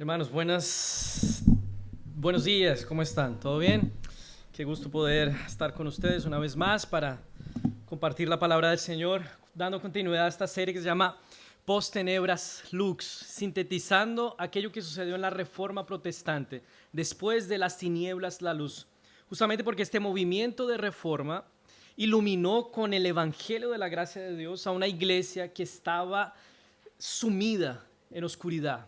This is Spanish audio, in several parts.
Hermanos, buenos días, ¿cómo están? ¿Todo bien? Qué gusto poder estar con ustedes una vez más para compartir la palabra del Señor, dando continuidad a esta serie que se llama Post Tenebras Lux, sintetizando aquello que sucedió en la Reforma Protestante, después de las tinieblas la luz. Justamente porque este movimiento de reforma iluminó con el Evangelio de la gracia de Dios a una iglesia que estaba sumida en oscuridad.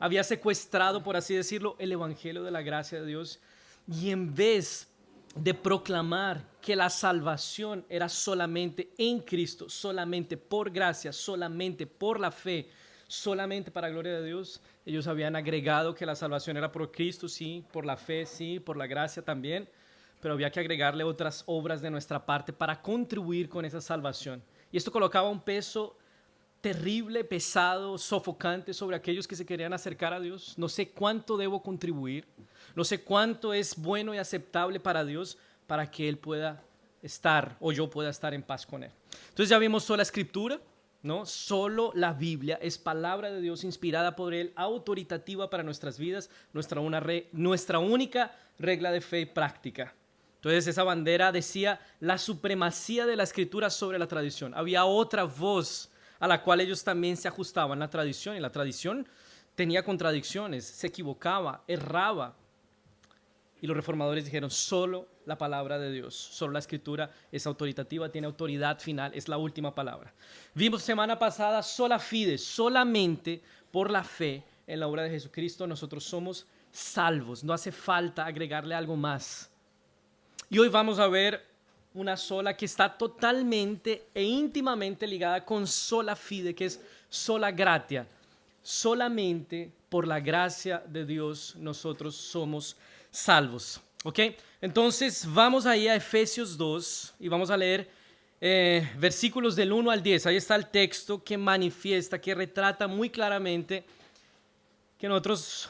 Había secuestrado, por así decirlo, el Evangelio de la gracia de Dios, y en vez de proclamar que la salvación era solamente en Cristo, solamente por gracia, solamente por la fe, solamente para gloria de Dios, ellos habían agregado que la salvación era por Cristo, sí, por la fe, sí, por la gracia también, pero había que agregarle otras obras de nuestra parte para contribuir con esa salvación. Y esto colocaba un peso terrible, pesado, sofocante sobre aquellos que se querían acercar a Dios. No sé cuánto debo contribuir, no sé cuánto es bueno y aceptable para Dios para que Él pueda estar o yo pueda estar en paz con Él. Entonces ya vimos sola escritura, ¿no? Solo la Biblia es palabra de Dios inspirada por Él, autoritativa para nuestras vidas, nuestra única regla de fe y práctica. Entonces esa bandera decía la supremacía de la escritura sobre la tradición. Había otra voz a la cual ellos también se ajustaban, la tradición, y la tradición tenía contradicciones, se equivocaba, erraba. Y los reformadores dijeron, solo la palabra de Dios, solo la escritura es autoritativa, tiene autoridad final, es la última palabra. Vimos semana pasada sola fide, solamente por la fe en la obra de Jesucristo nosotros somos salvos, no hace falta agregarle algo más. Y hoy vamos a ver una sola que está totalmente e íntimamente ligada con sola fide, que es sola gratia. Solamente por la gracia de Dios nosotros somos salvos. ¿Ok? Entonces vamos ahí a Efesios 2 y vamos a leer versículos del 1 al 10. Ahí está el texto que manifiesta, que retrata muy claramente que nosotros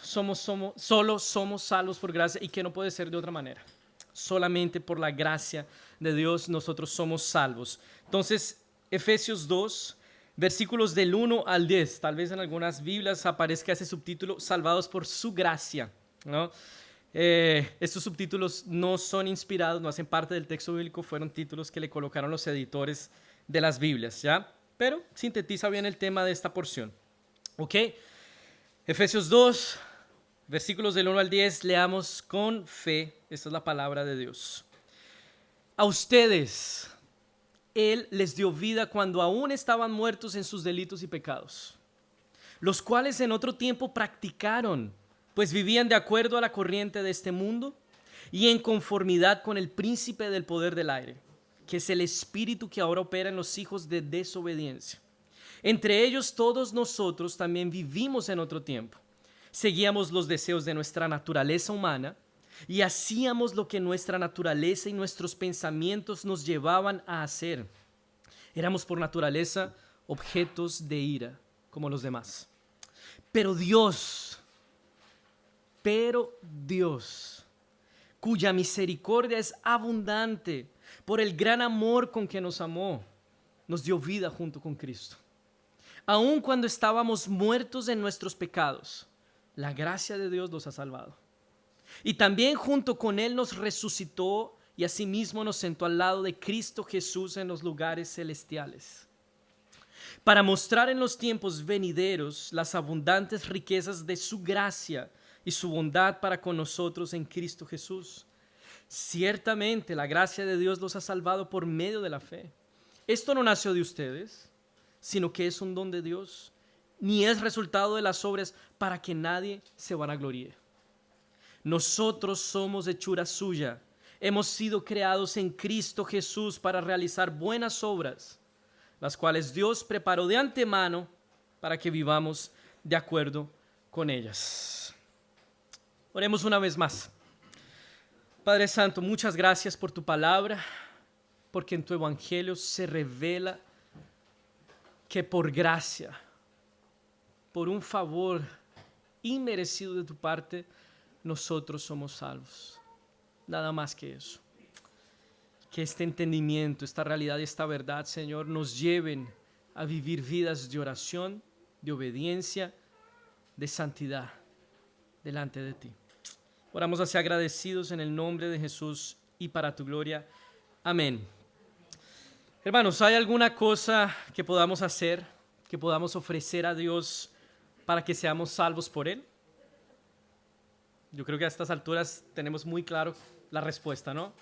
solo somos salvos por gracia y que no puede ser de otra manera. Solamente por la gracia de Dios nosotros somos salvos. Entonces, Efesios 2, versículos del 1 al 10. Tal vez en algunas Biblias aparezca ese subtítulo, salvados por su gracia, ¿no? Estos subtítulos no son inspirados, no hacen parte del texto bíblico, fueron títulos que le colocaron los editores de las Biblias, ¿ya? Pero sintetiza bien el tema de esta porción. ¿Ok? Efesios 2, versículos del 1 al 10, leamos con fe. Esta es la palabra de Dios. A ustedes, Él les dio vida cuando aún estaban muertos en sus delitos y pecados, los cuales en otro tiempo practicaron, pues vivían de acuerdo a la corriente de este mundo y en conformidad con el príncipe del poder del aire, que es el espíritu que ahora opera en los hijos de desobediencia. Entre ellos todos nosotros también vivimos en otro tiempo. Seguíamos los deseos de nuestra naturaleza humana y hacíamos lo que nuestra naturaleza y nuestros pensamientos nos llevaban a hacer. Éramos por naturaleza objetos de ira, como los demás. Pero Dios, cuya misericordia es abundante por el gran amor con que nos amó, nos dio vida junto con Cristo. Aun cuando estábamos muertos en nuestros pecados, la gracia de Dios nos ha salvado. Y también junto con Él nos resucitó y asimismo nos sentó al lado de Cristo Jesús en los lugares celestiales, para mostrar en los tiempos venideros las abundantes riquezas de su gracia y su bondad para con nosotros en Cristo Jesús. Ciertamente la gracia de Dios los ha salvado por medio de la fe. Esto no nació de ustedes, sino que es un don de Dios, ni es resultado de las obras para que nadie se vanagloríe. Nosotros somos hechura suya, hemos sido creados en Cristo Jesús para realizar buenas obras, las cuales Dios preparó de antemano para que vivamos de acuerdo con ellas. Oremos una vez más. Padre Santo, muchas gracias por tu palabra, porque en tu evangelio se revela que por gracia, por un favor inmerecido de tu parte, nosotros somos salvos. Nada más que eso. Que este entendimiento, esta realidad y esta verdad, Señor, nos lleven a vivir vidas de oración, de obediencia, de santidad. delante de ti. Oramos así agradecidos en el nombre de Jesús y para tu gloria. Amén. Hermanos, ¿hay alguna cosa que podamos hacer, que podamos ofrecer a Dios para que seamos salvos por Él? Yo creo que a estas alturas tenemos muy claro la respuesta, ¿no?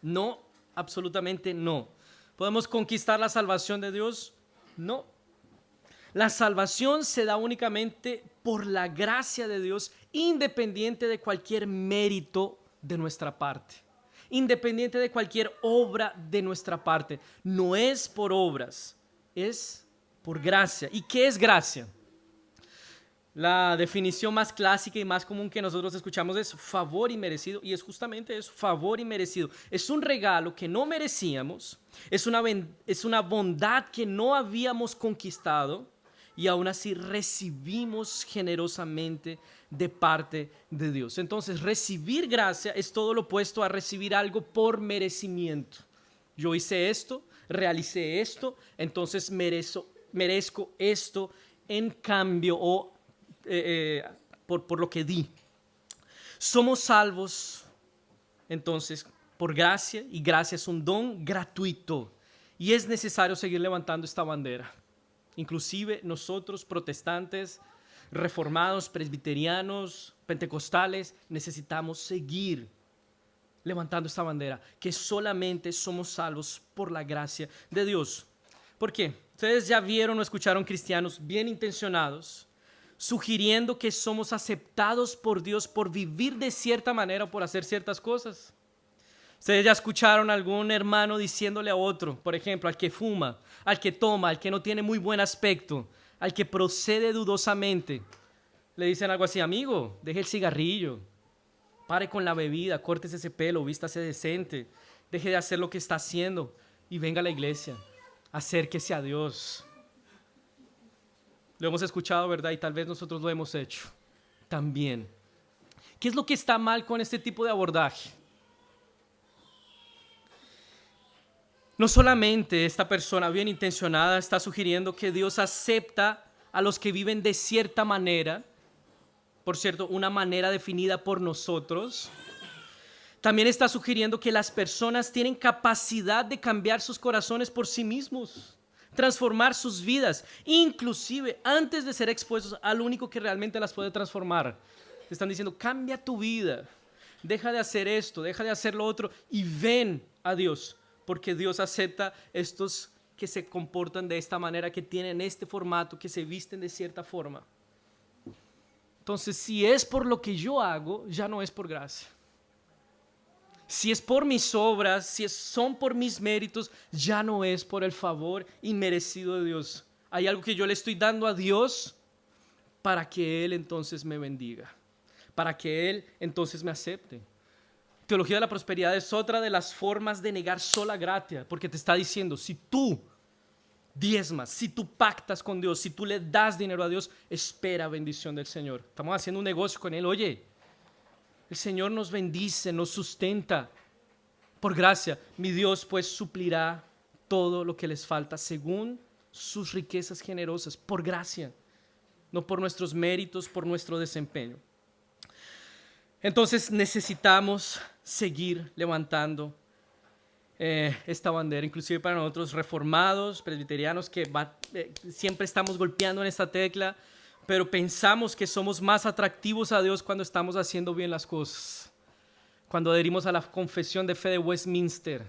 No, absolutamente no. ¿Podemos conquistar la salvación de Dios? No. La salvación se da únicamente por la gracia de Dios, independiente de cualquier mérito de nuestra parte, independiente de cualquier obra de nuestra parte. No es por obras, es por gracia. ¿Y qué es gracia? La definición más clásica y más común que nosotros escuchamos es favor inmerecido, y es justamente eso, favor inmerecido. Es un regalo que no merecíamos, es una bondad que no habíamos conquistado, y aún así recibimos generosamente de parte de Dios. Entonces, recibir gracia es todo lo opuesto a recibir algo por merecimiento. Yo hice esto, realicé esto, entonces merezco esto en cambio o por lo que di. Somos salvos entonces por gracia, y gracia es un don gratuito, y es necesario seguir levantando esta bandera. Inclusive nosotros, protestantes, reformados, presbiterianos, pentecostales, necesitamos seguir levantando esta bandera, que solamente somos salvos por la gracia de Dios. ¿Por qué? Ustedes ya vieron o escucharon cristianos bien intencionados sugiriendo que somos aceptados por Dios por vivir de cierta manera o por hacer ciertas cosas. Ustedes ya escucharon a algún hermano diciéndole a otro, por ejemplo, al que fuma, al que toma, al que no tiene muy buen aspecto, al que procede dudosamente, le dicen algo así: amigo, deje el cigarrillo, pare con la bebida, córtese ese pelo, vístase decente, deje de hacer lo que está haciendo y venga a la iglesia, acérquese a Dios. Lo hemos escuchado, ¿verdad? Y tal vez nosotros lo hemos hecho también. ¿Qué es lo que está mal con este tipo de abordaje? No solamente esta persona bien intencionada está sugiriendo que Dios acepta a los que viven de cierta manera, por cierto, una manera definida por nosotros. También está sugiriendo que las personas tienen capacidad de cambiar sus corazones por sí mismos, transformar sus vidas, inclusive antes de ser expuestos al único que realmente las puede transformar. Te están diciendo: cambia tu vida, deja de hacer esto, deja de hacer lo otro y ven a Dios, porque Dios acepta estos que se comportan de esta manera, que tienen este formato, que se visten de cierta forma. Entonces, si es por lo que yo hago, ya no es por gracia. Si es por mis obras, si son por mis méritos, ya no es por el favor inmerecido de Dios. Hay algo que yo le estoy dando a Dios para que Él entonces me bendiga, para que Él entonces me acepte. Teología de la prosperidad es otra de las formas de negar sola gratia, porque te está diciendo: si tú diezmas, si tú pactas con Dios, si tú le das dinero a Dios, espera bendición del Señor. Estamos haciendo un negocio con Él. Oye, el Señor nos bendice, nos sustenta por gracia. Mi Dios pues suplirá todo lo que les falta según sus riquezas generosas, por gracia, no por nuestros méritos, por nuestro desempeño. Entonces necesitamos seguir levantando esta bandera, inclusive para nosotros reformados, presbiterianos, que siempre estamos golpeando en esta tecla, pero pensamos que somos más atractivos a Dios cuando estamos haciendo bien las cosas, cuando adherimos a la confesión de fe de Westminster,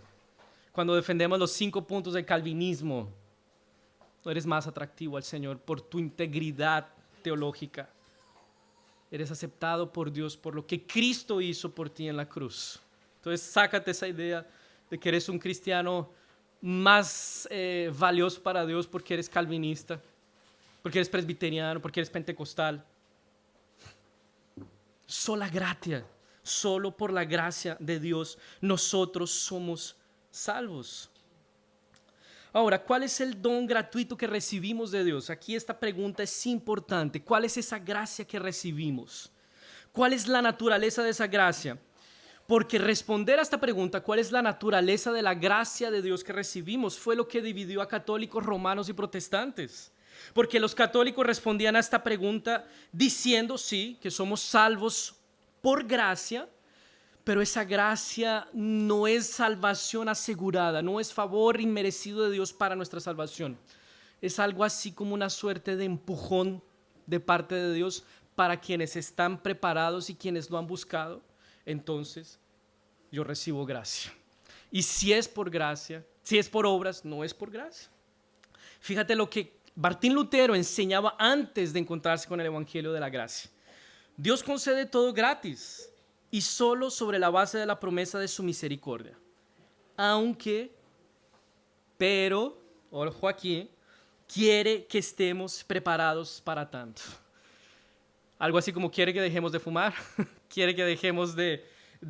cuando defendemos los 5 puntos del calvinismo. No eres más atractivo al Señor por tu integridad teológica. Eres aceptado por Dios por lo que Cristo hizo por ti en la cruz. Entonces, sácate esa idea de que eres un cristiano más valioso para Dios porque eres calvinista, porque eres presbiteriano, porque eres pentecostal. Sola gratia, solo por la gracia de Dios, nosotros somos salvos. Ahora, ¿cuál es el don gratuito que recibimos de Dios? Aquí esta pregunta es importante. ¿Cuál es esa gracia que recibimos? ¿Cuál es la naturaleza de esa gracia? Porque responder a esta pregunta, ¿cuál es la naturaleza de la gracia de Dios que recibimos?, fue lo que dividió a católicos, romanos y protestantes. Porque los católicos respondían a esta pregunta diciendo, sí, que somos salvos por gracia, pero esa gracia no es salvación asegurada, no es favor inmerecido de Dios para nuestra salvación. Es algo así como una suerte de empujón de parte de Dios para quienes están preparados y quienes lo han buscado. Entonces, yo recibo gracia. Y si es por gracia, si es por obras, no es por gracia. Fíjate lo que Martín Lutero enseñaba antes de encontrarse con el Evangelio de la gracia. Dios concede todo gratis y solo sobre la base de la promesa de su misericordia. Pero, ojo aquí, quiere que estemos preparados para tanto. Algo así como quiere que dejemos de fumar, quiere que dejemos de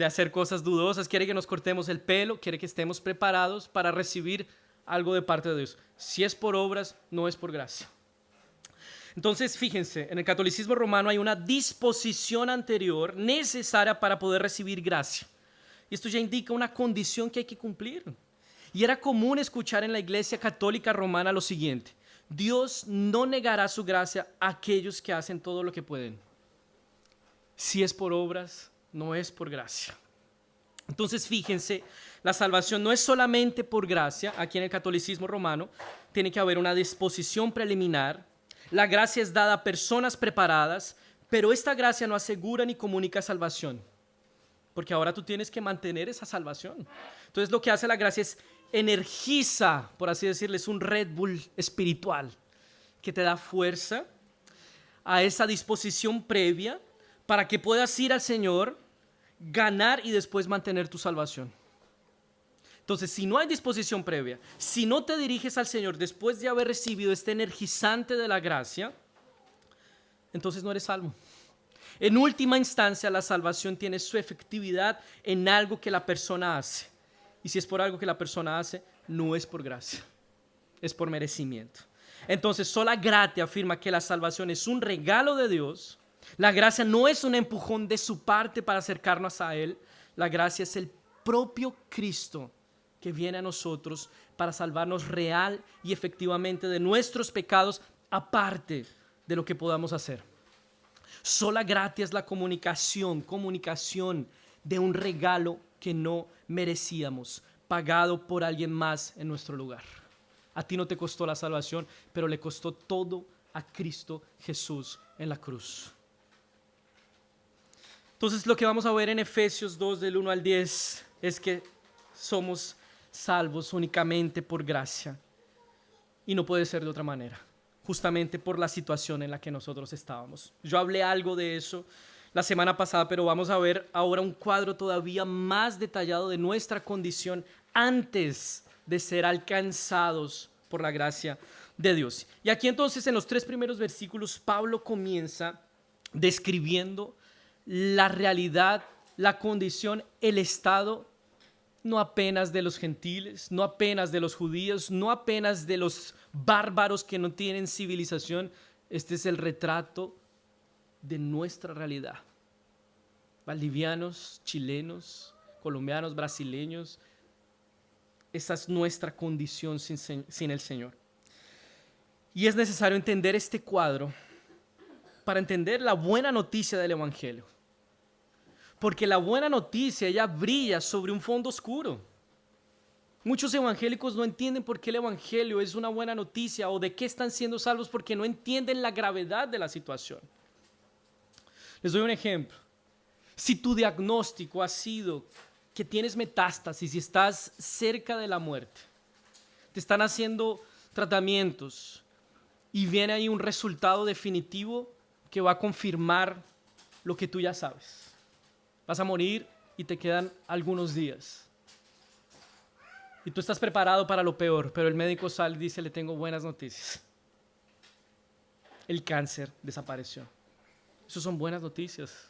hacer cosas dudosas, quiere que nos cortemos el pelo, quiere que estemos preparados para recibir algo de parte de Dios. Si es por obras, no es por gracia. Entonces, fíjense, en el catolicismo romano hay una disposición anterior necesaria para poder recibir gracia. Y esto ya indica una condición que hay que cumplir. Y era común escuchar en la iglesia católica romana lo siguiente: Dios no negará su gracia a aquellos que hacen todo lo que pueden. Si es por obras, no es por gracia. Entonces, fíjense, la salvación no es solamente por gracia. Aquí en el catolicismo romano tiene que haber una disposición preliminar. La gracia es dada a personas preparadas, pero esta gracia no asegura ni comunica salvación, porque ahora tú tienes que mantener esa salvación. Entonces, lo que hace la gracia es energiza, por así decirlo, es un Red Bull espiritual que te da fuerza a esa disposición previa para que puedas ir al Señor, ganar y después mantener tu salvación. Entonces, si no hay disposición previa, si no te diriges al Señor después de haber recibido este energizante de la gracia, entonces no eres salvo. En última instancia, la salvación tiene su efectividad en algo que la persona hace. Y si es por algo que la persona hace, no es por gracia, es por merecimiento. Entonces, sola gratia afirma que la salvación es un regalo de Dios. La gracia no es un empujón de su parte para acercarnos a Él. La gracia es el propio Cristo que viene a nosotros para salvarnos real y efectivamente de nuestros pecados, aparte de lo que podamos hacer. Sola gratia es la comunicación de un regalo que no merecíamos, pagado por alguien más en nuestro lugar. A ti no te costó la salvación, pero le costó todo a Cristo Jesús en la cruz. Entonces, lo que vamos a ver en Efesios 2 del 1 al 10 es que somos salvos únicamente por gracia, y no puede ser de otra manera, justamente por la situación en la que nosotros estábamos. Yo hablé algo de eso la semana pasada, pero vamos a ver ahora un cuadro todavía más detallado de nuestra condición antes de ser alcanzados por la gracia de Dios. Y aquí entonces, en los 3 primeros versículos, Pablo comienza describiendo la realidad, la condición, el estado, no apenas de los gentiles, no apenas de los judíos, no apenas de los bárbaros que no tienen civilización. Este es el retrato de nuestra realidad. Valdivianos, chilenos, colombianos, brasileños. Esa es nuestra condición sin el Señor. Y es necesario entender este cuadro para entender la buena noticia del Evangelio. Porque la buena noticia ya brilla sobre un fondo oscuro. Muchos evangélicos no entienden por qué el Evangelio es una buena noticia o de qué están siendo salvos, porque no entienden la gravedad de la situación. Les doy un ejemplo. Si tu diagnóstico ha sido que tienes metástasis y estás cerca de la muerte, te están haciendo tratamientos y viene ahí un resultado definitivo que va a confirmar lo que tú ya sabes. Vas a morir y te quedan algunos días. Y tú estás preparado para lo peor, pero el médico sale y dice: le tengo buenas noticias. El cáncer desapareció. Esas son buenas noticias.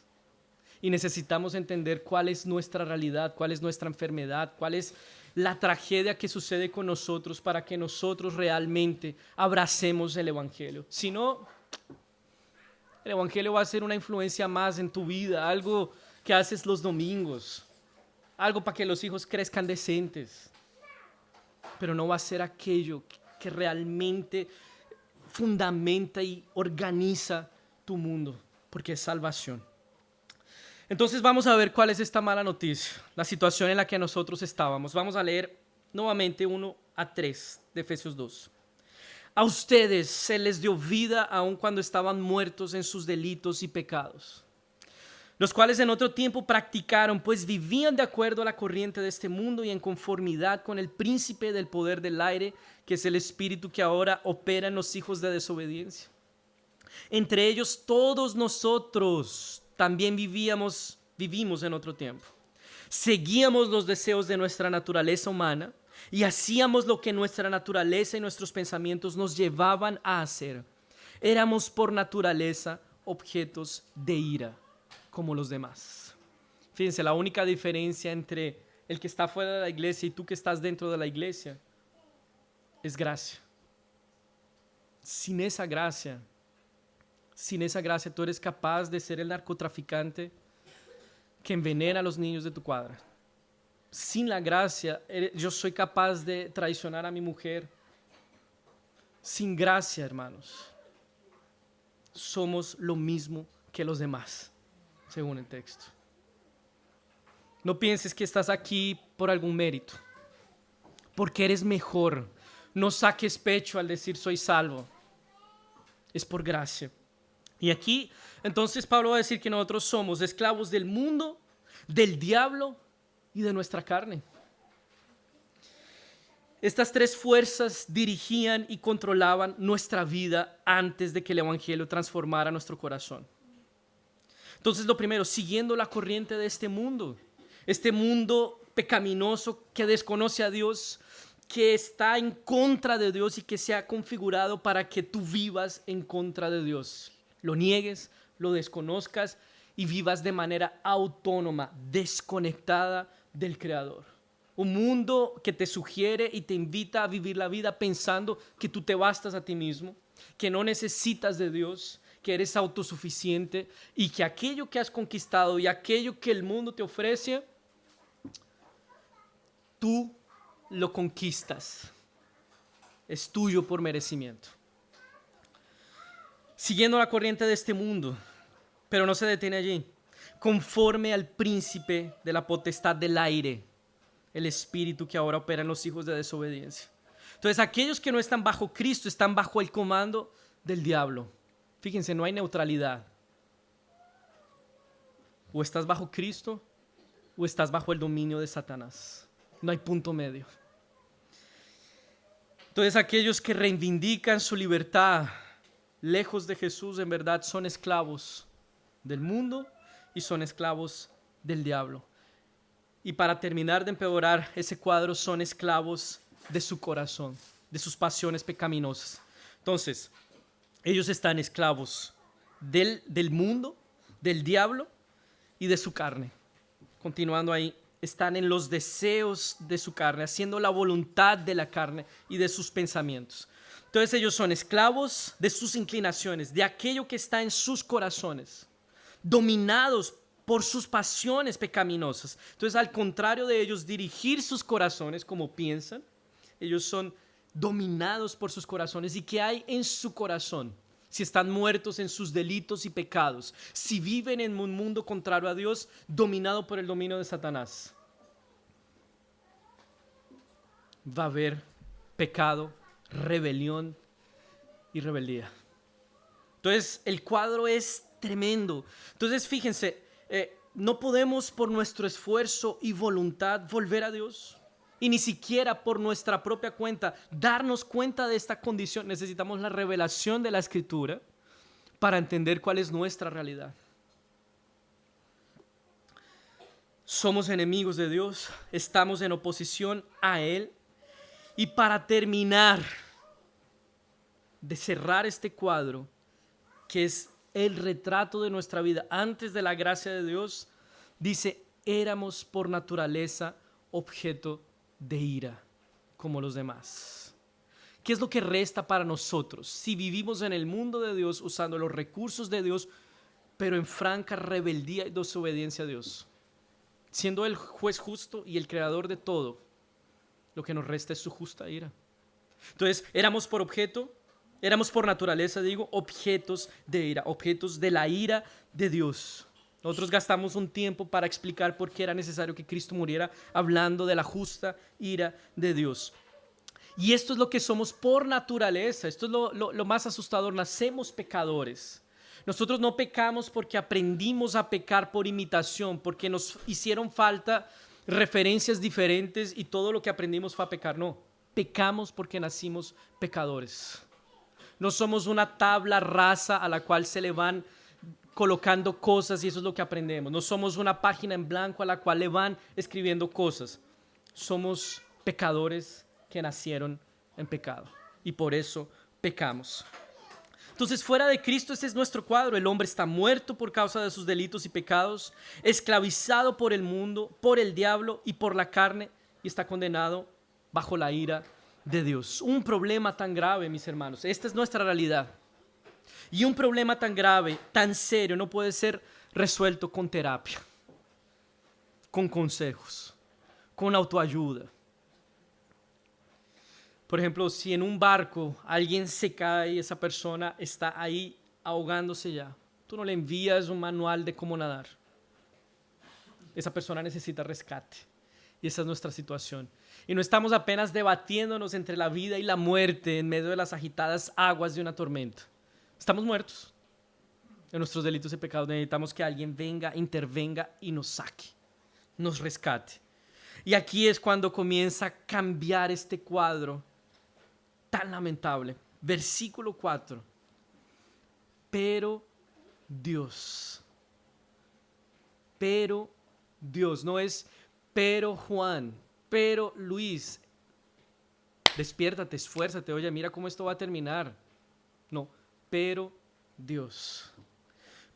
Y necesitamos entender cuál es nuestra realidad, cuál es nuestra enfermedad, cuál es la tragedia que sucede con nosotros para que nosotros realmente abracemos el Evangelio. Si no, el Evangelio va a ser una influencia más en tu vida, algo que haces los domingos, algo para que los hijos crezcan decentes, pero no va a ser aquello que realmente fundamenta y organiza tu mundo, porque es salvación. Entonces vamos a ver cuál es esta mala noticia, la situación en la que nosotros estábamos. Vamos a leer nuevamente 1-3 de Efesios 2. A ustedes se les dio vida aun cuando estaban muertos en sus delitos y pecados, los cuales en otro tiempo practicaron, pues vivían de acuerdo a la corriente de este mundo y en conformidad con el príncipe del poder del aire, que es el espíritu que ahora opera en los hijos de desobediencia. Entre ellos todos nosotros también vivimos en otro tiempo. Seguíamos los deseos de nuestra naturaleza humana y hacíamos lo que nuestra naturaleza y nuestros pensamientos nos llevaban a hacer. Éramos por naturaleza objetos de ira, como los demás. Fíjense, la única diferencia entre el que está fuera de la iglesia y tú que estás dentro de la iglesia es gracia. Sin esa gracia tú eres capaz de ser el narcotraficante que envenena a los niños de tu cuadra. Sin la gracia, yo soy capaz de traicionar a mi mujer. Sin gracia, hermanos, somos lo mismo que los demás, según el texto. No pienses que estás aquí por algún mérito, porque eres mejor. No saques pecho al decir soy salvo. Es por gracia. Y aquí, entonces, Pablo va a decir que nosotros somos esclavos del mundo, del diablo y de nuestra carne. Estas tres fuerzas dirigían y controlaban nuestra vida antes de que el evangelio transformara nuestro corazón. Entonces, lo primero, siguiendo la corriente de este mundo pecaminoso que desconoce a Dios, que está en contra de Dios y que se ha configurado para que tú vivas en contra de Dios. Lo niegues, lo desconozcas y vivas de manera autónoma, desconectada del Creador. Un mundo que te sugiere y te invita a vivir la vida pensando que tú te bastas a ti mismo, que no necesitas de Dios, que eres autosuficiente y que aquello que has conquistado y aquello que el mundo te ofrece, tú lo conquistas. Es tuyo por merecimiento. Siguiendo la corriente de este mundo, pero no se detiene allí. Conforme al príncipe de la potestad del aire, el espíritu que ahora opera en los hijos de desobediencia. Entonces, aquellos que no están bajo Cristo están bajo el comando del diablo. Fíjense, no hay neutralidad. O estás bajo Cristo o estás bajo el dominio de Satanás. No hay punto medio. Entonces, aquellos que reivindican su libertad lejos de Jesús, en verdad son esclavos del mundo y son esclavos del diablo. Y para terminar de empeorar ese cuadro, son esclavos de su corazón, de sus pasiones pecaminosas. Entonces, ellos están esclavos del mundo, del diablo y de su carne. Continuando ahí, están en los deseos de su carne, haciendo la voluntad de la carne y de sus pensamientos. Entonces ellos son esclavos de sus inclinaciones, de aquello que está en sus corazones, dominados por sus pasiones pecaminosas. Entonces, al contrario de ellos dirigir sus corazones como piensan, ellos son dominados por sus corazones. ¿Y qué hay en su corazón? Si están muertos en sus delitos y pecados, si viven en un mundo contrario a Dios, dominado por el dominio de Satanás, va a haber pecado, rebelión y rebeldía. Entonces, el cuadro es tremendo. Entonces, fíjense, no podemos por nuestro esfuerzo y voluntad volver a Dios. Y ni siquiera por nuestra propia cuenta darnos cuenta de esta condición. Necesitamos la revelación de la Escritura para entender cuál es nuestra realidad. Somos enemigos de Dios, estamos en oposición a Él. Y para terminar de cerrar este cuadro, que es el retrato de nuestra vida antes de la gracia de Dios, dice, éramos por naturaleza objeto de ira, como los demás. ¿Qué es lo que resta para nosotros si vivimos en el mundo de Dios usando los recursos de Dios, pero en franca rebeldía y desobediencia a Dios? Siendo el juez justo y el creador de todo, lo que nos resta es su justa ira. Entonces, éramos por objeto Éramos por naturaleza, digo, objetos de ira, objetos de la ira de Dios. Nosotros gastamos un tiempo para explicar por qué era necesario que Cristo muriera, hablando de la justa ira de Dios. Y esto es lo que somos por naturaleza. Esto es lo más asustador. Nacemos pecadores. Nosotros no pecamos porque aprendimos a pecar por imitación, porque nos hicieron falta referencias diferentes y todo lo que aprendimos fue a pecar. No, pecamos porque nacimos pecadores. No somos una tabla rasa a la cual se le van colocando cosas y eso es lo que aprendemos. No somos una página en blanco a la cual le van escribiendo cosas. Somos pecadores que nacieron en pecado y por eso pecamos. Entonces, fuera de Cristo, este es nuestro cuadro. El hombre está muerto por causa de sus delitos y pecados, esclavizado por el mundo, por el diablo y por la carne, y está condenado bajo la ira de Dios. Un problema tan grave, mis hermanos. Esta es nuestra realidad. Y un problema tan grave, tan serio, no puede ser resuelto con terapia, con consejos, con autoayuda. Por ejemplo, si en un barco alguien se cae y esa persona está ahí ahogándose ya, tú no le envías un manual de cómo nadar. Esa persona necesita rescate. Y esa es nuestra situación. Y no estamos apenas debatiéndonos entre la vida y la muerte en medio de las agitadas aguas de una tormenta. Estamos muertos en nuestros delitos y pecados. Necesitamos que alguien venga, intervenga y nos saque, nos rescate. Y aquí es cuando comienza a cambiar este cuadro tan lamentable. Versículo 4. Pero Dios, no es pero Juan, pero Luis, despiértate, esfuérzate, oye, mira cómo esto va a terminar. No, pero Dios,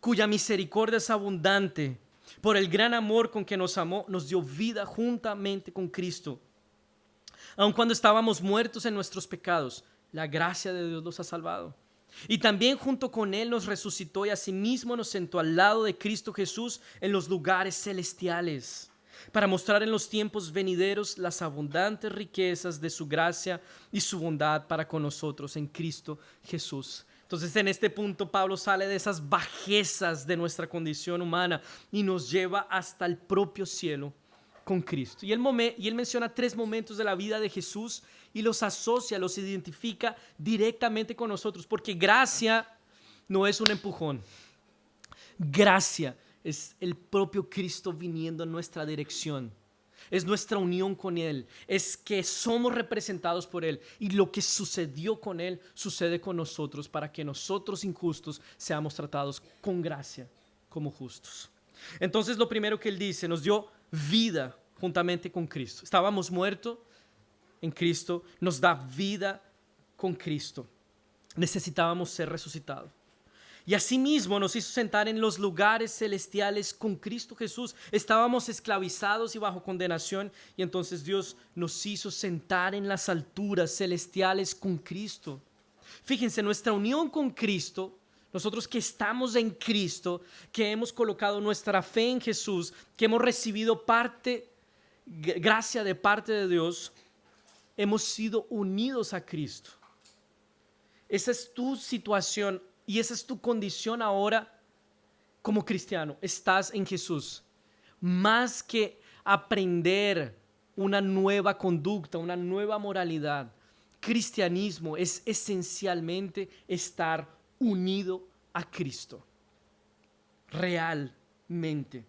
cuya misericordia es abundante, por el gran amor con que nos amó, nos dio vida juntamente con Cristo. Aun cuando estábamos muertos en nuestros pecados, la gracia de Dios los ha salvado. Y también junto con Él nos resucitó y asimismo nos sentó al lado de Cristo Jesús en los lugares celestiales, para mostrar en los tiempos venideros las abundantes riquezas de su gracia y su bondad para con nosotros en Cristo Jesús. Entonces, en este punto Pablo sale de esas bajezas de nuestra condición humana y nos lleva hasta el propio cielo con Cristo. Y él menciona 3 momentos de la vida de Jesús y los asocia, los identifica directamente con nosotros, porque gracia no es un empujón. Gracia es el propio Cristo viniendo en nuestra dirección. Es nuestra unión con Él, es que somos representados por Él y lo que sucedió con Él sucede con nosotros para que nosotros injustos seamos tratados con gracia como justos. Entonces lo primero que Él dice, nos dio vida juntamente con Cristo. Estábamos muertos en Cristo, nos da vida con Cristo. Necesitábamos ser resucitados. Y asimismo nos hizo sentar en los lugares celestiales con Cristo Jesús. Estábamos esclavizados y bajo condenación y entonces Dios nos hizo sentar en las alturas celestiales con Cristo. Fíjense, nuestra unión con Cristo, nosotros que estamos en Cristo, que hemos colocado nuestra fe en Jesús, que hemos recibido gracia de parte de Dios, hemos sido unidos a Cristo. Esa es tu situación. Y esa es tu condición ahora como cristiano. Estás en Jesús. Más que aprender una nueva conducta, una nueva moralidad, cristianismo es esencialmente estar unido a Cristo. Realmente.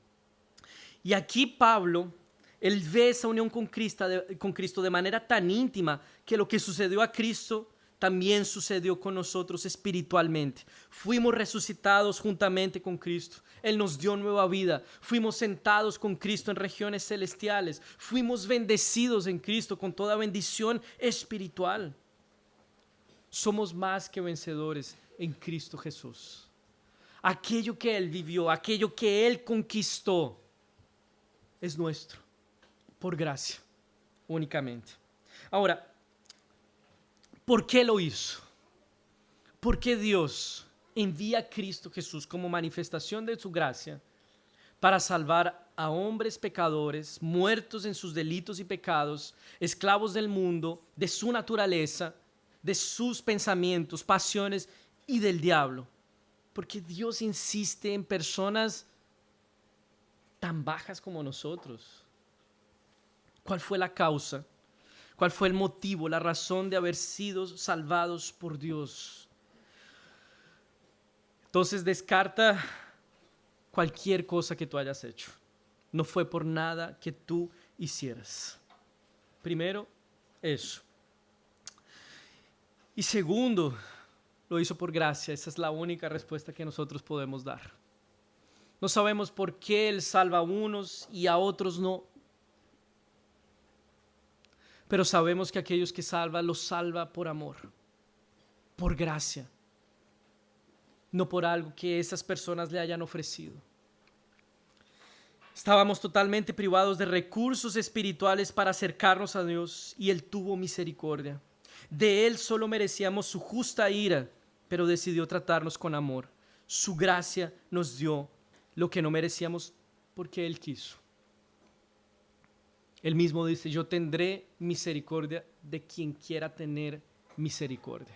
Y aquí Pablo, él ve esa unión con Cristo de manera tan íntima que lo que sucedió a Cristo también sucedió con nosotros espiritualmente. Fuimos resucitados juntamente con Cristo. Él nos dio nueva vida. Fuimos sentados con Cristo en regiones celestiales. Fuimos bendecidos en Cristo con toda bendición espiritual. Somos más que vencedores en Cristo Jesús. Aquello que Él vivió, aquello que Él conquistó, es nuestro, por gracia, únicamente. Ahora, ¿por qué lo hizo? ¿Por qué Dios envía a Cristo Jesús como manifestación de su gracia para salvar a hombres pecadores, muertos en sus delitos y pecados, esclavos del mundo, de su naturaleza, de sus pensamientos, pasiones y del diablo. Porque Dios insiste en personas tan bajas como nosotros. ¿Cuál fue la causa? ¿Cuál fue el motivo, la razón de haber sido salvados por Dios? Entonces descarta cualquier cosa que tú hayas hecho. No fue por nada que tú hicieras. Primero, eso. Y segundo, lo hizo por gracia. Esa es la única respuesta que nosotros podemos dar. No sabemos por qué Él salva a unos y a otros no. Pero sabemos que aquellos que salva, los salva por amor, por gracia, no por algo que esas personas le hayan ofrecido. Estábamos totalmente privados de recursos espirituales para acercarnos a Dios y Él tuvo misericordia. De Él solo merecíamos su justa ira, pero decidió tratarnos con amor. Su gracia nos dio lo que no merecíamos porque Él quiso. Él mismo dice, yo tendré misericordia de quien quiera tener misericordia.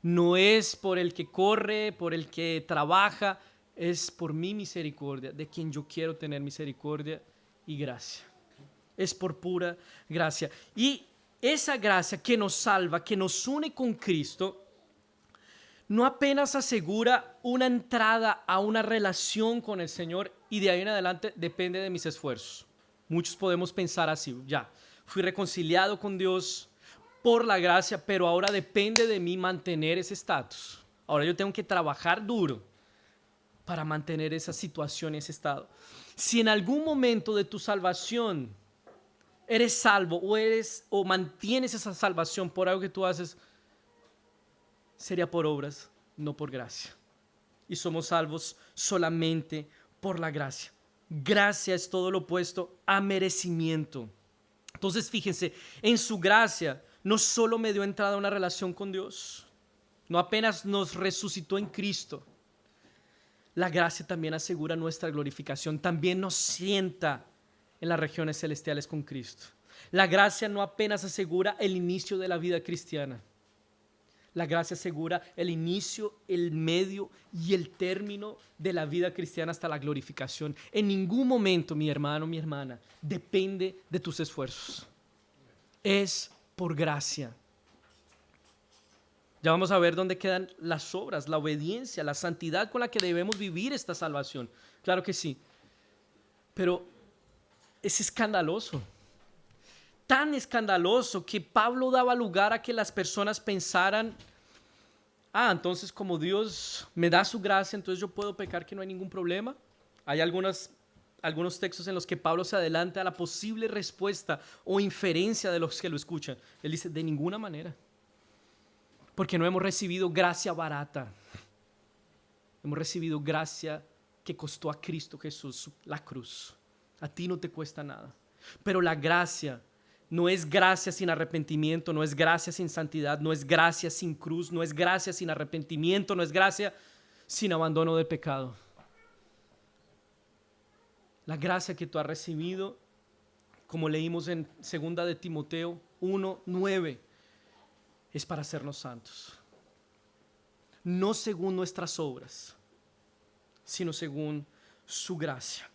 No es por el que corre, por el que trabaja, es por mi misericordia, de quien yo quiero tener misericordia y gracia. Es por pura gracia. Y esa gracia que nos salva, que nos une con Cristo, no apenas asegura una entrada a una relación con el Señor y de ahí en adelante depende de mis esfuerzos. Muchos podemos pensar así, ya, fui reconciliado con Dios por la gracia, pero ahora depende de mí mantener ese estatus. Ahora yo tengo que trabajar duro para mantener esa situación, ese estado. Si en algún momento de tu salvación eres salvo o mantienes esa salvación por algo que tú haces, sería por obras, no por gracia. Y somos salvos solamente por la gracia. Gracia es todo lo opuesto a merecimiento. Entonces fíjense, en su gracia no solo me dio entrada a una relación con Dios, no apenas nos resucitó en Cristo. La gracia también asegura nuestra glorificación, también nos sienta en las regiones celestiales con Cristo. La gracia no apenas asegura el inicio de la vida cristiana. La gracia asegura el inicio, el medio y el término de la vida cristiana hasta la glorificación. En ningún momento, mi hermano, mi hermana, depende de tus esfuerzos. Es por gracia. Ya vamos a ver dónde quedan las obras, la obediencia, la santidad con la que debemos vivir esta salvación. Claro que sí. Pero es escandaloso. Tan escandaloso que Pablo daba lugar a que las personas pensaran, entonces como Dios me da su gracia, entonces yo puedo pecar que no hay ningún problema. Hay algunos textos en los que Pablo se adelanta a la posible respuesta o inferencia de los que lo escuchan. Él dice, de ninguna manera. Porque no hemos recibido gracia barata. Hemos recibido gracia que costó a Cristo Jesús la cruz. A ti no te cuesta nada. Pero la gracia no es gracia sin arrepentimiento, no es gracia sin santidad, no es gracia sin cruz, no es gracia sin arrepentimiento, no es gracia sin abandono del pecado. La gracia que tú has recibido, como leímos en 2 de Timoteo 1:9, es para hacernos santos. No según nuestras obras, sino según su gracia.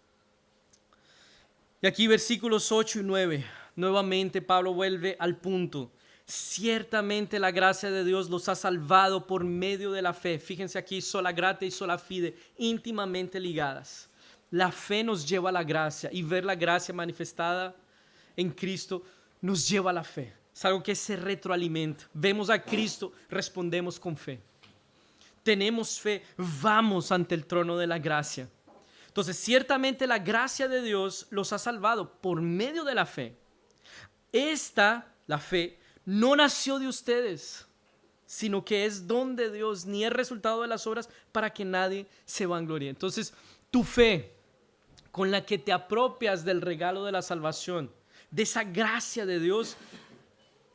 Y aquí versículos 8 y 9, nuevamente Pablo vuelve al punto. Ciertamente la gracia de Dios los ha salvado por medio de la fe. Fíjense aquí, sola gratia y sola fide, íntimamente ligadas. La fe nos lleva a la gracia y ver la gracia manifestada en Cristo nos lleva a la fe. Es algo que se retroalimenta. Vemos a Cristo, respondemos con fe. Tenemos fe, vamos ante el trono de la gracia. Entonces, ciertamente la gracia de Dios los ha salvado por medio de la fe. La fe, no nació de ustedes, sino que es don de Dios, ni es resultado de las obras para que nadie se vanglorie. Entonces, tu fe con la que te apropias del regalo de la salvación, de esa gracia de Dios,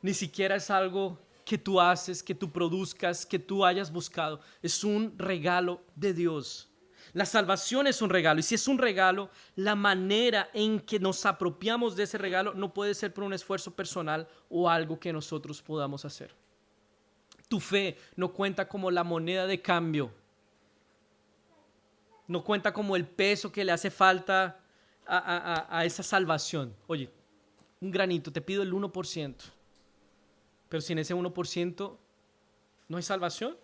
ni siquiera es algo que tú haces, que tú produzcas, que tú hayas buscado. Es un regalo de Dios. La salvación es un regalo, y si es un regalo, la manera en que nos apropiamos de ese regalo no puede ser por un esfuerzo personal o algo que nosotros podamos hacer. Tu fe no cuenta como la moneda de cambio. No cuenta como el peso que le hace falta a esa salvación. Oye, un granito, te pido el 1%, pero sin ese 1% no hay salvación.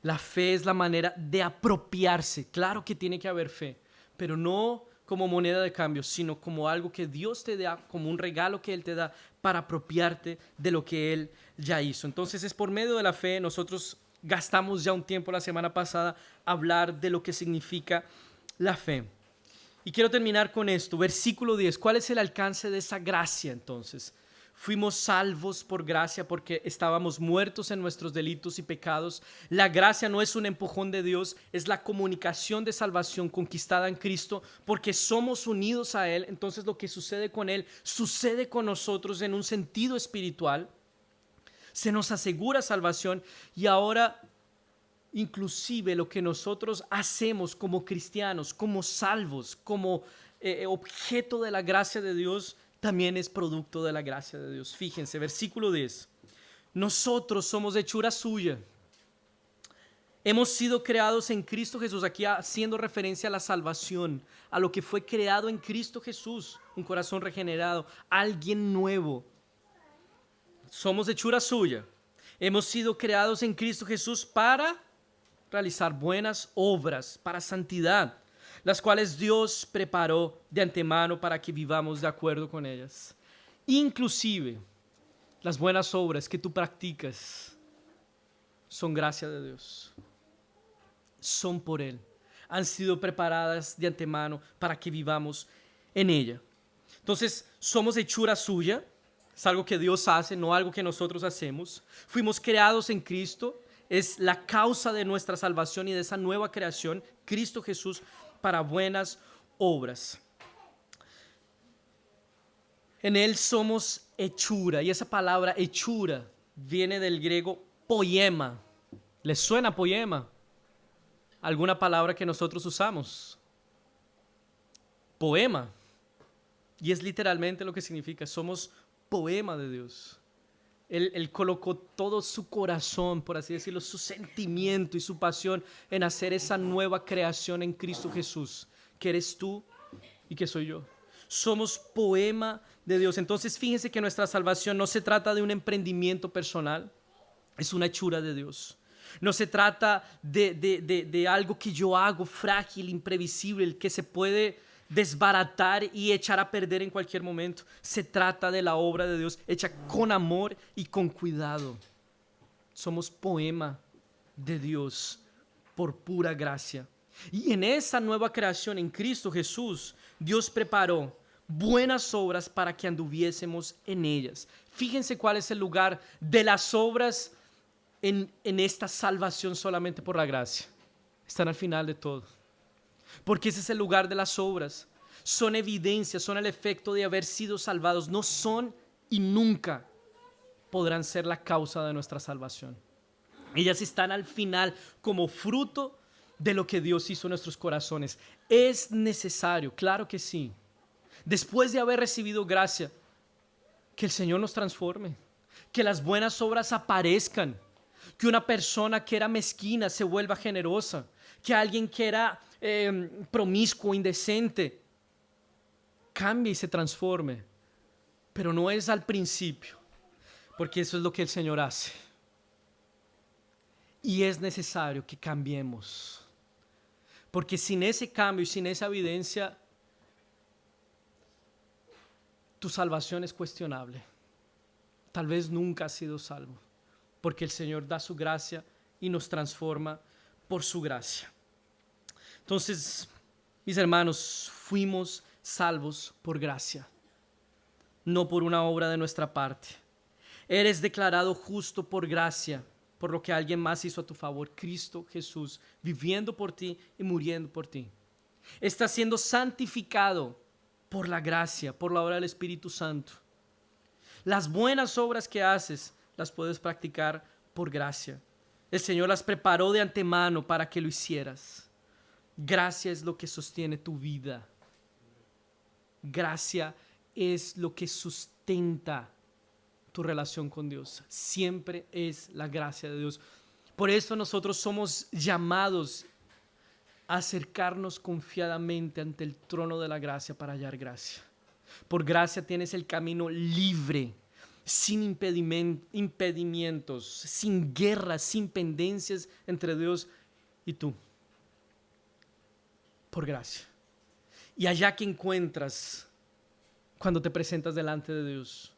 La fe es la manera de apropiarse. Claro que tiene que haber fe, pero no como moneda de cambio, sino como algo que Dios te da, como un regalo que Él te da para apropiarte de lo que Él ya hizo. Entonces es por medio de la fe. Nosotros gastamos ya un tiempo la semana pasada a hablar de lo que significa la fe. Y quiero terminar con esto, versículo 10. ¿Cuál es el alcance de esa gracia entonces? Fuimos salvos por gracia porque estábamos muertos en nuestros delitos y pecados. La gracia no es un empujón de Dios, es la comunicación de salvación conquistada en Cristo porque somos unidos a Él. Entonces lo que sucede con Él sucede con nosotros en un sentido espiritual. Se nos asegura salvación y ahora inclusive lo que nosotros hacemos como cristianos, como salvos, como objeto de la gracia de Dios, también es producto de la gracia de Dios. Fíjense, versículo 10. Nosotros somos hechura suya. Hemos sido creados en Cristo Jesús, aquí haciendo referencia a la salvación, a lo que fue creado en Cristo Jesús, un corazón regenerado, alguien nuevo. Somos hechura suya. Hemos sido creados en Cristo Jesús para realizar buenas obras, para santidad, las cuales Dios preparó de antemano para que vivamos de acuerdo con ellas. Inclusive, las buenas obras que tú practicas son gracia de Dios. Son por Él. Han sido preparadas de antemano para que vivamos en ella. Entonces, somos hechura suya. Es algo que Dios hace, no algo que nosotros hacemos. Fuimos creados en Cristo. Es la causa de nuestra salvación y de esa nueva creación, Cristo Jesús, para buenas obras. En Él somos hechura, y esa palabra hechura viene del griego poema. ¿Les suena poema? ¿Alguna palabra que nosotros usamos? Poema. Y es literalmente lo que significa, somos poema de Dios. Él colocó todo su corazón, por así decirlo, su sentimiento y su pasión en hacer esa nueva creación en Cristo Jesús, que eres tú y que soy yo. Somos poema de Dios. Entonces fíjense que nuestra salvación no se trata de un emprendimiento personal, es una hechura de Dios. No se trata de algo que yo hago frágil, imprevisible, el que se puede desbaratar y echar a perder en cualquier momento. Se trata de la obra de Dios hecha con amor y con cuidado. Somos poema de Dios por pura gracia. Y en esa nueva creación en Cristo Jesús, Dios preparó buenas obras para que anduviésemos en ellas. Fíjense cuál es el lugar de las obras en esta salvación solamente por la gracia. Están al final de todo. Porque ese es el lugar de las obras. Son evidencias, son el efecto de haber sido salvados. No son y nunca podrán ser la causa de nuestra salvación. Ellas están al final como fruto de lo que Dios hizo en nuestros corazones. Es necesario, claro que sí, después de haber recibido gracia, que el Señor nos transforme, que las buenas obras aparezcan, que una persona que era mezquina se vuelva generosa, que alguien que era promiscuo, indecente, cambie y se transforme. Pero no es al principio, porque eso es lo que el Señor hace. Y es necesario que cambiemos, porque sin ese cambio y sin esa evidencia, tu salvación es cuestionable. Tal vez nunca has sido salvo, porque el Señor da su gracia y nos transforma por su gracia. Entonces, mis hermanos, fuimos salvos por gracia, no por una obra de nuestra parte. Eres declarado justo por gracia, por lo que alguien más hizo a tu favor, Cristo Jesús, viviendo por ti y muriendo por ti. Estás siendo santificado por la gracia, por la obra del Espíritu Santo. Las buenas obras que haces las puedes practicar por gracia. El Señor las preparó de antemano para que lo hicieras. Gracia es lo que sostiene tu vida. Gracia es lo que sustenta tu relación con Dios. Siempre es la gracia de Dios. Por eso nosotros somos llamados a acercarnos confiadamente ante el trono de la gracia para hallar gracia. Por gracia tienes el camino libre, sin impedimentos, sin guerras, sin pendencias entre Dios y tú. Por gracia. Y allá que encuentras cuando te presentas delante de Dios,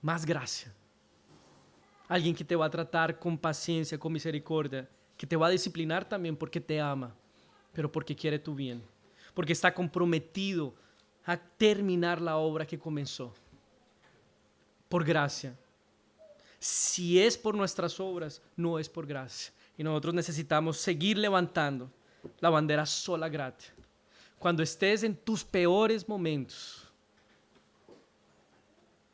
más gracia. Alguien que te va a tratar con paciencia, con misericordia, que te va a disciplinar también porque te ama, pero porque quiere tu bien, porque está comprometido a terminar la obra que comenzó. Por gracia. Si es por nuestras obras, no es por gracia. Y nosotros necesitamos seguir levantando la bandera sola gratia. Cuando estés en tus peores momentos,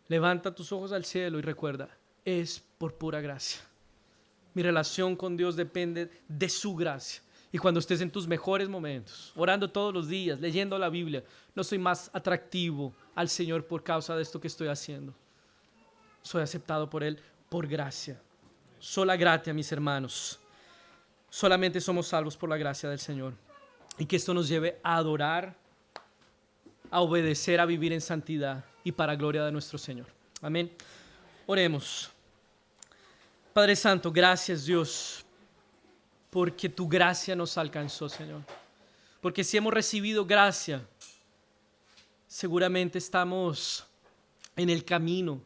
levanta tus ojos al cielo y recuerda, es por pura gracia. Mi relación con Dios depende de su gracia. Y cuando estés en tus mejores momentos, orando todos los días, leyendo la Biblia, no soy más atractivo al Señor por causa de esto que estoy haciendo. Soy aceptado por Él por gracia. Sola gratia, mis hermanos. Solamente somos salvos por la gracia del Señor. Y que esto nos lleve a adorar, a obedecer, a vivir en santidad y para gloria de nuestro Señor. Amén. Oremos. Padre Santo, gracias Dios, porque tu gracia nos alcanzó, Señor. Porque si hemos recibido gracia, seguramente estamos en el camino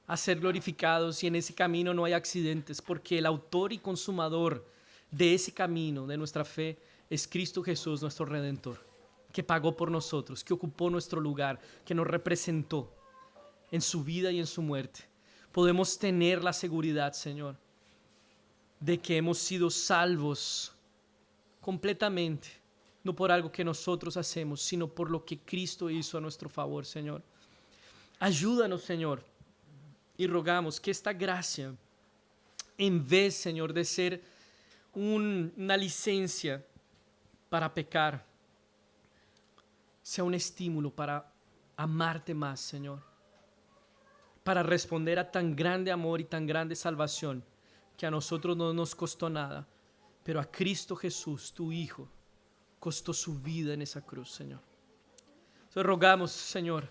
a ser glorificados y en ese camino no hay accidentes, porque el autor y consumador de ese camino, de nuestra fe, es Cristo Jesús, nuestro Redentor, que pagó por nosotros, que ocupó nuestro lugar, que nos representó en su vida y en su muerte. Podemos tener la seguridad, Señor, de que hemos sido salvos completamente, no por algo que nosotros hacemos, sino por lo que Cristo hizo a nuestro favor, Señor. Ayúdanos, Señor, y rogamos que esta gracia, en vez, Señor, de ser una licencia para pecar, sea un estímulo para amarte más, Señor, para responder a tan grande amor y tan grande salvación que a nosotros no nos costó nada, pero a Cristo Jesús, tu Hijo, costó su vida en esa cruz, Señor. Entonces rogamos, Señor,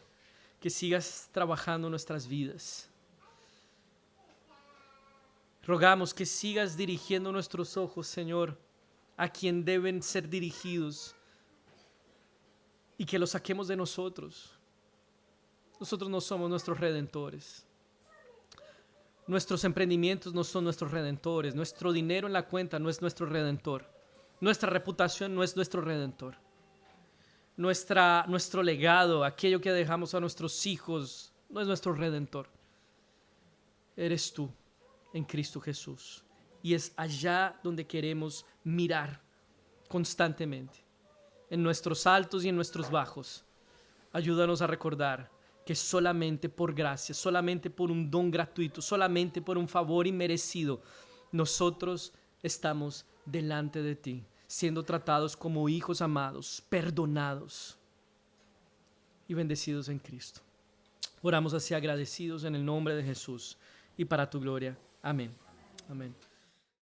que sigas trabajando en nuestras vidas. Rogamos que sigas dirigiendo nuestros ojos, Señor, a quien deben ser dirigidos y que los saquemos de nosotros. Nosotros no somos nuestros redentores. Nuestros emprendimientos no son nuestros redentores. Nuestro dinero en la cuenta no es nuestro redentor. Nuestra reputación no es nuestro redentor. Nuestro legado, aquello que dejamos a nuestros hijos, no es nuestro redentor. Eres tú en Cristo Jesús. Y es allá donde queremos mirar constantemente, en nuestros altos y en nuestros bajos. Ayúdanos a recordar que solamente por gracia, solamente por un don gratuito, solamente por un favor inmerecido, nosotros estamos delante de ti, siendo tratados como hijos amados, perdonados y bendecidos en Cristo. Oramos así agradecidos en el nombre de Jesús y para tu gloria. Amén. Amén.